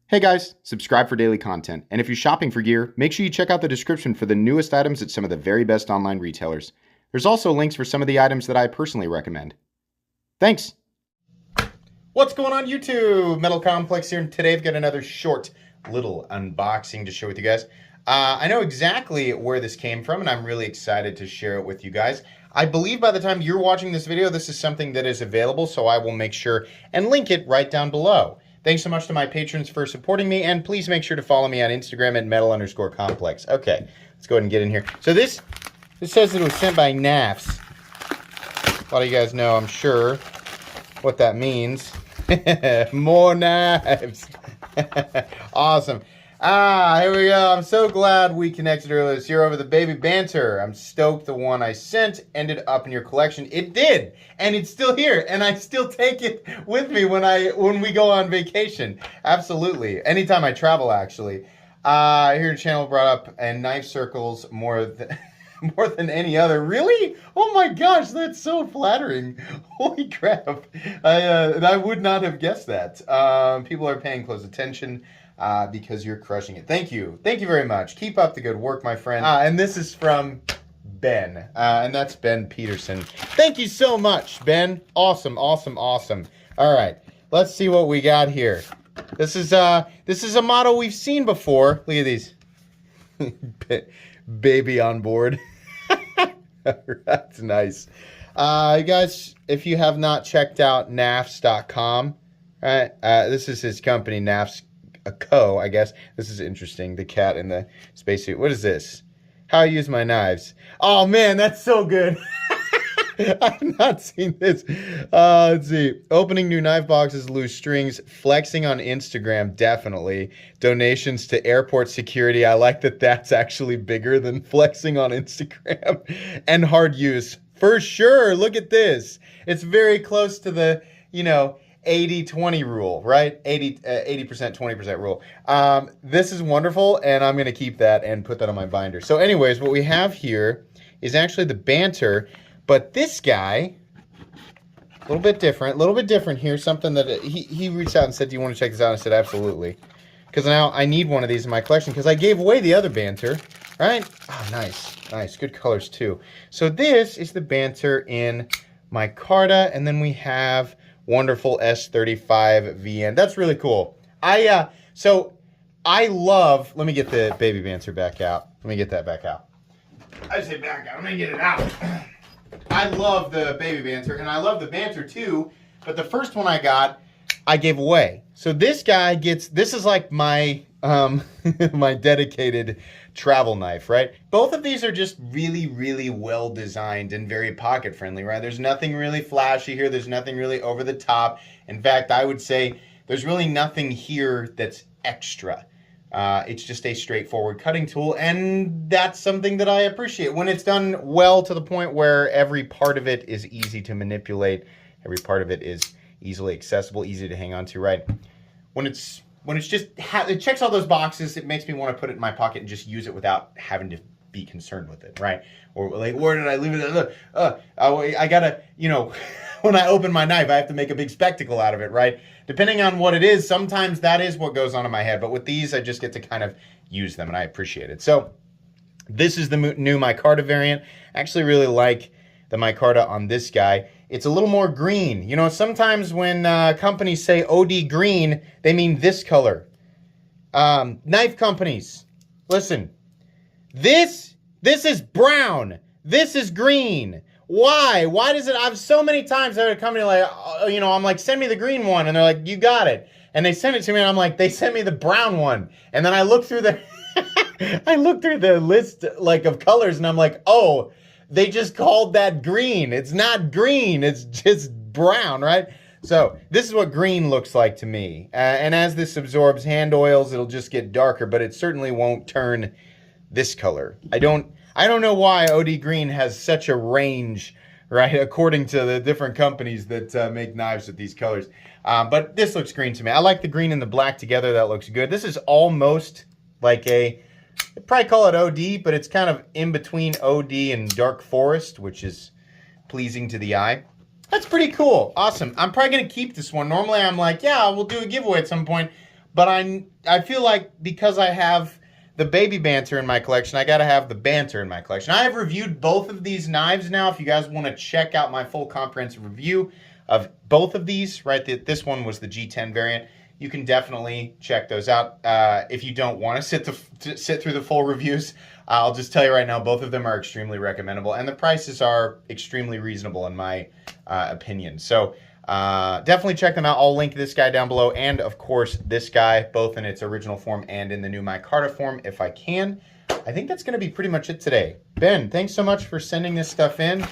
Hey guys, subscribe for daily content. And if you're shopping for gear, make sure you check out the description for the newest items at some of the very best online retailers. There's also links for some of the items that I personally recommend. Thanks! What's going on YouTube? Metal Complex here, and today I've got another short little unboxing to share with you guys. I know exactly where this came from, and I'm really excited to share it with you guys. I believe by the time you're watching this video, this is something that is available, so I will make sure and link it right down below. Thanks so much to my patrons for supporting me, and please make sure to follow me on Instagram at metal_complex. Okay, let's go ahead and get in here. So this says that it was sent by NAFS. A lot of you guys know, I'm sure, what that means. More knives. Awesome. Here we go. I'm so glad we connected earlier this year over the baby banter. I'm stoked the one I sent ended up in your collection. It did, and it's still here, and I still take it with me when we go on vacation. Absolutely. Anytime I travel, actually. Here your channel brought up and knife circles more than any other. Really? Oh my gosh, that's so flattering. Holy crap. I would not have guessed that. People are paying close attention. Because you're crushing it. Thank you. Thank you very much. Keep up the good work, my friend. And this is from Ben. And that's Ben Peterson. Thank you so much, Ben. Awesome, awesome, awesome. All right. Let's see what we got here. This is a model we've seen before. Look at these. Baby on board. That's nice. Guys, if you have not checked out nafs.com, right? This is his company, Nafs. A co, I guess. This is interesting. The cat in the spacesuit. What is this? How I use my knives. Oh man, that's so good. I've not seen this. Let's see. Opening new knife boxes, loose strings, flexing on Instagram, definitely. Donations to airport security. I like that that's actually bigger than flexing on Instagram. And hard use. For sure. Look at this. It's very close to the, 80-20 rule, right? 80%, 20% rule. This is wonderful, and I'm going to keep that and put that on my binder. So anyways, what we have here is actually the banter, but this guy, a little bit different here. Something that he reached out and said, do you want to check this out? I said, absolutely. Because now I need one of these in my collection because I gave away the other banter, right? Oh, nice, nice. Good colors, too. So this is the banter in micarta, and then we have wonderful S35 VN. That's really cool. So I love, let me get the baby banter back out. Let me get that back out. I say back out, let me get it out. I love the baby banter, and I love the banter too, but the first one I got, I gave away. So this guy gets, this is like my, my dedicated travel knife, right? Both of these are just really, really well designed and very pocket friendly, right? There's nothing really flashy here. There's nothing really over the top. In fact, I would say there's really nothing here that's extra. It's just a straightforward cutting tool, and that's something that I appreciate. When it's done well to the point where every part of it is easy to manipulate, every part of it is easily accessible, easy to hang on to, right? When it's just, it checks all those boxes, it makes me want to put it in my pocket and just use it without having to be concerned with it, right? Or like, where did I leave it? I gotta, when I open my knife, I have to make a big spectacle out of it, right? Depending on what it is, sometimes that is what goes on in my head, but with these, I just get to kind of use them, and I appreciate it. So this is the new micarta variant. I actually really like the micarta on this guy. It's a little more green. Sometimes when companies say OD green, they mean this color. Knife companies, listen. This is brown. This is green. Why? Why does it? I've so many times had a company like, I'm like, send me the green one, and they're like, you got it. And they send it to me, and I'm like, they sent me the brown one. And then I look through the, I look through the list of colors, and I'm like, oh. They just called that green. It's not green. It's just brown, right? So this is what green looks like to me. And as this absorbs hand oils, it'll just get darker, but it certainly won't turn this color. I don't know why OD green has such a range, right? According to the different companies that make knives with these colors. But this looks green to me. I like the green and the black together. That looks good. This is almost like I'd probably call it OD, but it's kind of in between OD and dark forest, which is pleasing to the eye. That's pretty cool. Awesome. I'm probably going to keep this one. Normally I'm like, yeah, we'll do a giveaway at some point. but I feel like because I have the baby banter in my collection, I got to have the banter in my collection. I have reviewed both of these knives now. If you guys want to check out my full comprehensive review of both of these, right? This one was the G10 variant. You can definitely check those out. If you don't want to sit through the full reviews, I'll just tell you right now, both of them are extremely recommendable, and the prices are extremely reasonable in my opinion. So definitely check them out. I'll link this guy down below, and of course this guy, both in its original form and in the new micarta form, if I can. I think that's going to be pretty much it today. Ben, thanks so much for sending this stuff in.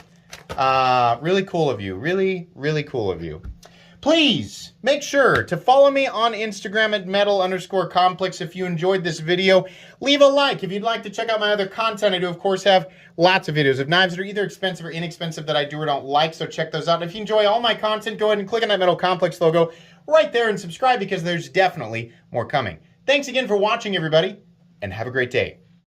Really cool of you. Really, really cool of you. Please make sure to follow me on Instagram at metal_complex. If you enjoyed this video, leave a like. If you'd like to check out my other content, I do, of course, have lots of videos of knives that are either expensive or inexpensive that I do or don't like, so check those out. And if you enjoy all my content, go ahead and click on that Metal Complex logo right there and subscribe, because there's definitely more coming. Thanks again for watching, everybody, and have a great day.